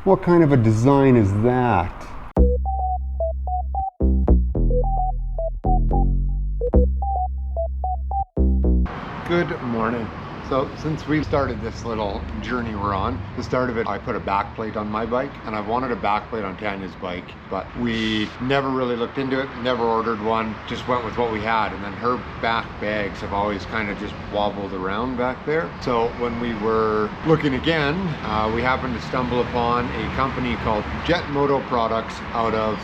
What kind of a design is that? Good morning. So since we started this little journey we're on, the start of it, I put a backplate on my bike, and I wanted a backplate on Tanya's bike, but we never really looked into it, never ordered one, just went with what we had. And then her back bags have always kind of just wobbled around back there. So when we were looking again, we happened to stumble upon a company called Jet Moto Products out of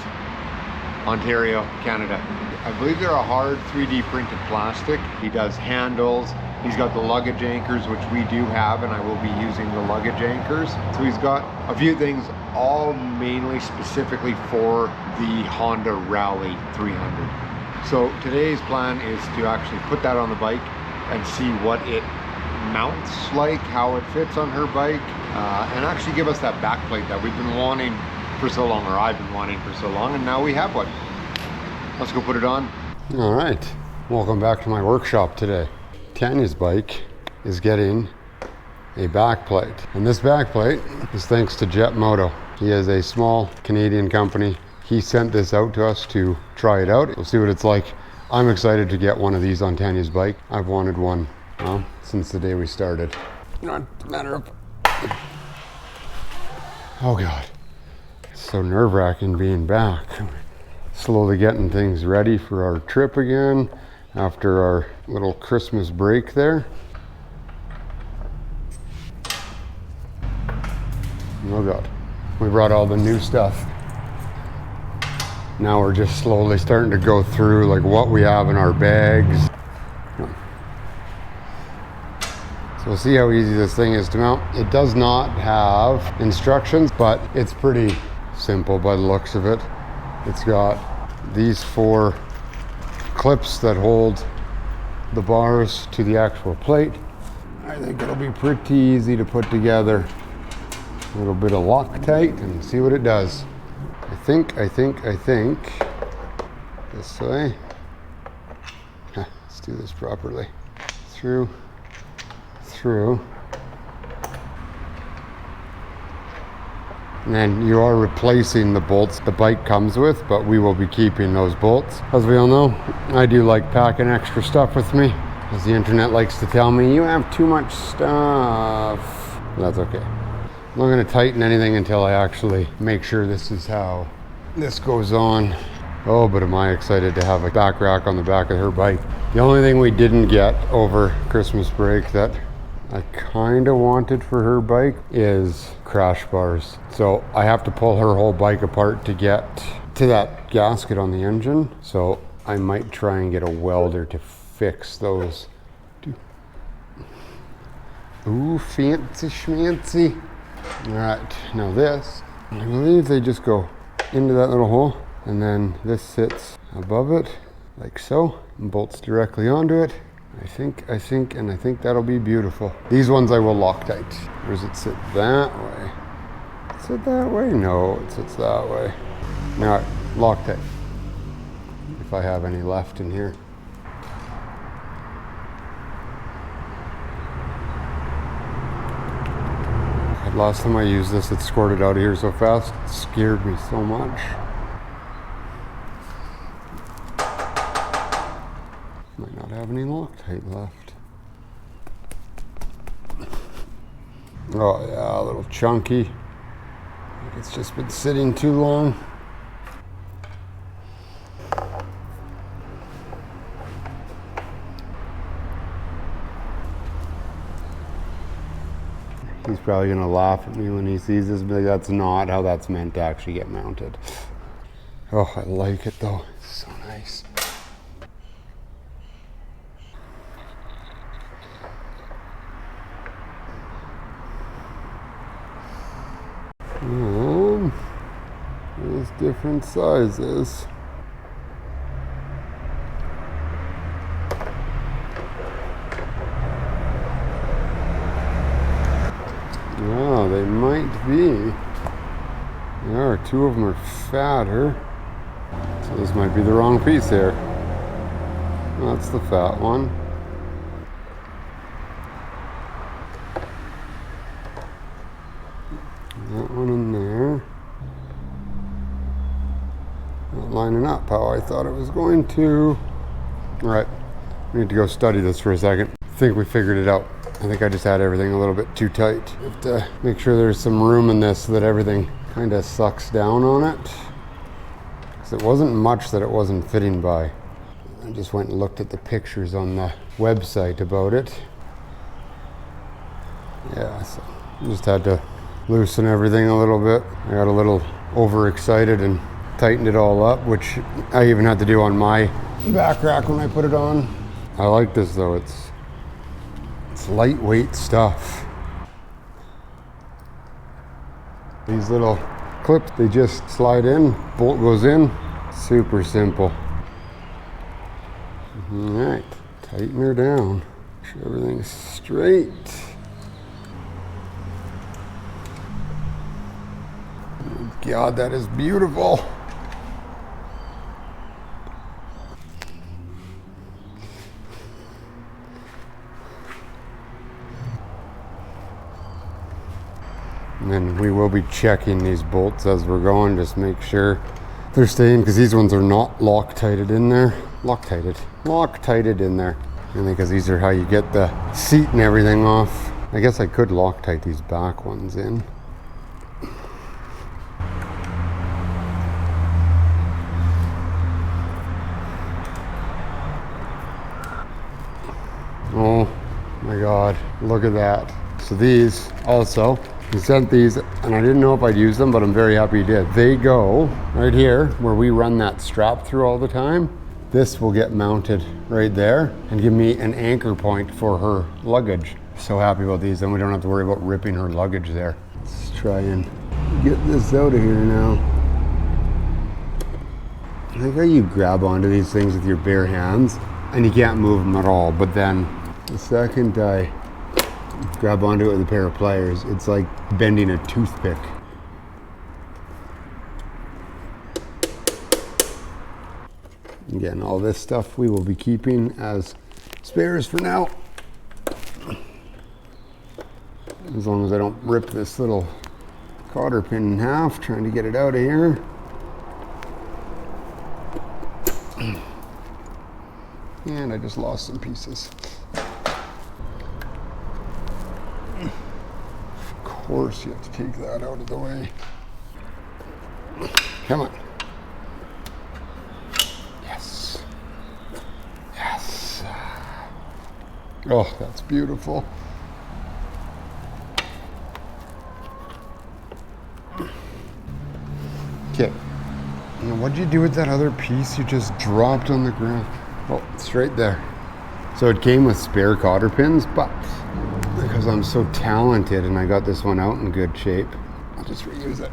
Ontario, Canada. I believe they're a hard 3D printed plastic. He does handles. He's got the luggage anchors, which we do have, and I will be using the luggage anchors. So he's got a few things, all mainly specifically for the Honda Rally 300. So today's plan is to actually put that on the bike and see what it mounts like, how it fits on her bike, and actually give us that backplate that we've been wanting for so long, or I've been wanting for so long, and now we have one. Let's go put it on. All right, welcome back to my workshop today. Tanya's bike is getting a backplate, and this backplate is thanks to Jet Moto. He is a small Canadian company. He sent this out to us to try it out. We'll see what it's like. I'm excited to get one of these on Tanya's bike. I've wanted one since the day we started. Not a matter of... Oh God, it's so nerve-wracking being back. Slowly getting things ready for our trip again after our little Christmas break there. Oh God, we brought all the new stuff. Now we're just slowly starting to go through like what we have in our bags. So we'll see how easy this thing is to mount. It does not have instructions, but it's pretty simple by the looks of it. It's got these 4 clips that hold the bars to the actual plate. I think it'll be pretty easy to put together. A little bit of Loctite and see what it does. I think this way. Let's do this properly. Through. And then you are replacing the bolts the bike comes with, but we will be keeping those bolts. As we all know, I do like packing extra stuff with me. As the internet likes to tell me, you have too much stuff. That's okay. I'm not gonna tighten anything until I actually make sure this is how this goes on. Oh, but am I excited to have a back rack on the back of her bike. The only thing we didn't get over Christmas break that I kind of wanted for her bike is crash bars. So I have to pull her whole bike apart to get to that gasket on the engine. So I might try and get a welder to fix those. Ooh, fancy schmancy. All right, now this, I believe they just go into that little hole, and then this sits above it like so and bolts directly onto it. I think that'll be beautiful. These ones I will Loctite. Or does it sit that way? Sit that way? No, it sits that way. All right, Loctite. If I have any left in here. Last time I used this, it squirted out of here so fast. It scared me so much. Might not have any Loctite left. Oh yeah, a little chunky. It's just been sitting too long. He's probably gonna laugh at me when he sees this, but that's not how that's meant to actually get mounted. Oh, I like it though. It's so nice. There's different sizes. Oh, they might be. There are 2 of them are fatter. So this might be the wrong piece here. That's the fat one. That one in there. lining up how I thought it was going to. All right, we need to go study this for a second. I think we figured it out. I think I just had everything a little bit too tight. Have to make sure there's some room in this so that everything kind of sucks down on it. Because it wasn't much that it wasn't fitting by. I just went and looked at the pictures on the website about it. Yeah, so I just had to loosen everything a little bit. I got a little overexcited and tightened it all up, which I even had to do on my back rack when I put it on. I like this though, it's lightweight stuff. These little clips, they just slide in, bolt goes in, super simple. All right, tighten her down, make sure everything's straight. God, that is beautiful. And then we will be checking these bolts as we're going, just make sure they're staying, because these ones are not Loctited in there. Loctited in there. Mainly because these are how you get the seat and everything off. I guess I could Loctite these back ones in. Oh my God, look at that. So these also, he sent these, and I didn't know if I'd use them, but I'm very happy he did. They go right here where we run that strap through all the time. This will get mounted right there and give me an anchor point for her luggage. So happy about these, then we don't have to worry about ripping her luggage there. Let's try and get this out of here now. I like how you grab onto these things with your bare hands and you can't move them at all, but then the second I grab onto it with a pair of pliers, it's like bending a toothpick. Again, all this stuff we will be keeping as spares for now. As long as I don't rip this little cotter pin in half, trying to get it out of here. And I just lost some pieces. Of course you have to take that out of the way. Come on. Yes. Yes. Oh, that's beautiful. Okay. Now what'd you do with that other piece you just dropped on the ground? Oh, it's right there. So it came with spare cotter pins, but because I'm so talented and I got this one out in good shape, I'll just reuse it.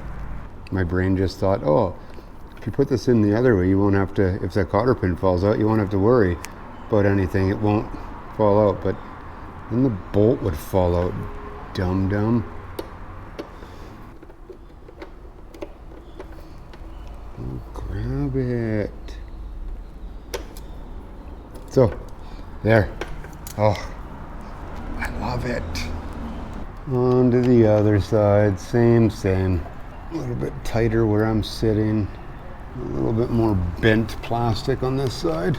My brain just thought, oh, if you put this in the other way, you won't have to, if that cotter pin falls out, you won't have to worry about anything. It won't fall out, but then the bolt would fall out, dum-dum. Oh, grab it. So, there. Oh, I love it. On to the other side, same. A little bit tighter where I'm sitting. A little bit more bent plastic on this side.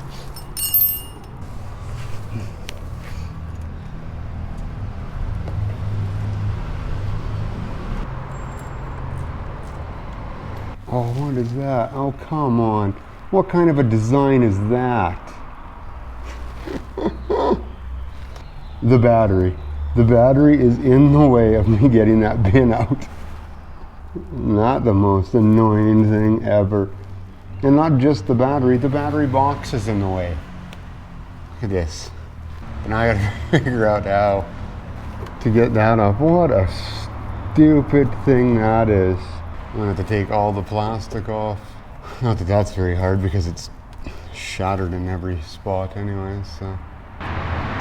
Oh, what is that? Oh, come on. What kind of a design is that? The battery. The battery is in the way of me getting that bin out. Not the most annoying thing ever. And not just the battery box is in the way. Look at this. And I gotta figure out how to get that off. What a stupid thing that is. I'm gonna have to take all the plastic off. Not that that's very hard because it's shattered in every spot anyway, so.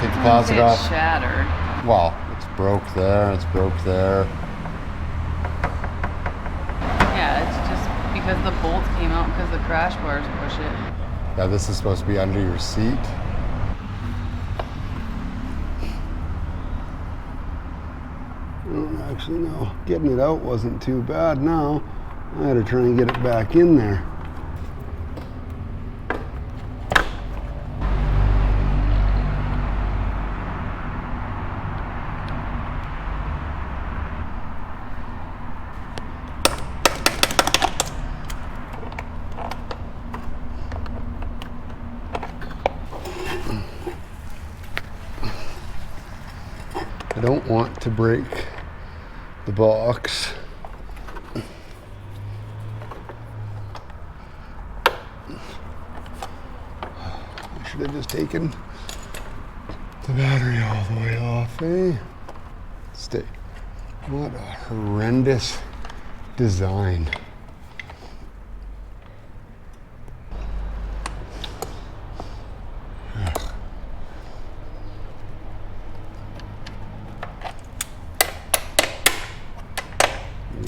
Take the plastic off. It's shattered. Well, it's broke there, it's broke there. Yeah, it's just because the bolts came out because the crash bars push it. Yeah, this is supposed to be under your seat. Oh, actually, no. Getting it out wasn't too bad now. I had to try and get it back in there. don't want to break the box. I should have just taken the battery all the way off, eh? Stay. What a horrendous design.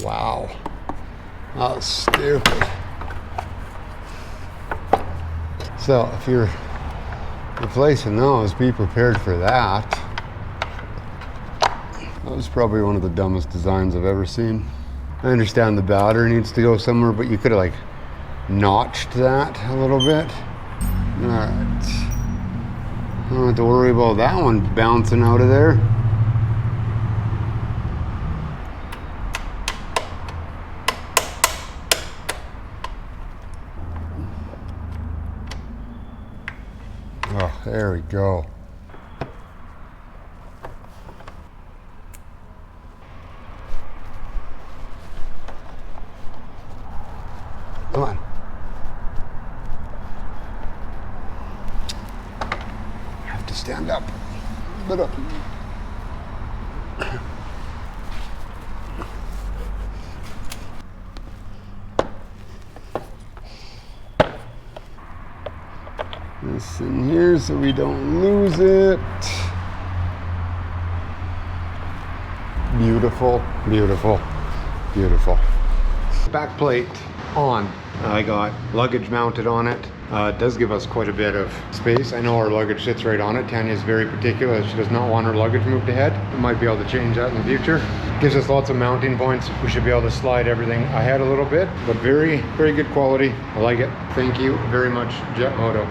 Wow, that's stupid. So if you're replacing those, be prepared for that. That was probably one of the dumbest designs I've ever seen. I understand the battery needs to go somewhere, but you could have like notched that a little bit. All right. I don't have to worry about that one bouncing out of there. Oh, there we go. Come on. I have to stand up. But up. This in here so we don't lose it. Beautiful, beautiful, beautiful. Back plate on. I got luggage mounted on it. It does give us quite a bit of space. I know our luggage sits right on it. Tanya's very particular. She does not want her luggage moved ahead. We might be able to change that in the future. Gives us lots of mounting points. We should be able to slide everything ahead a little bit, but very, very good quality. I like it. Thank you very much, Jet Moto.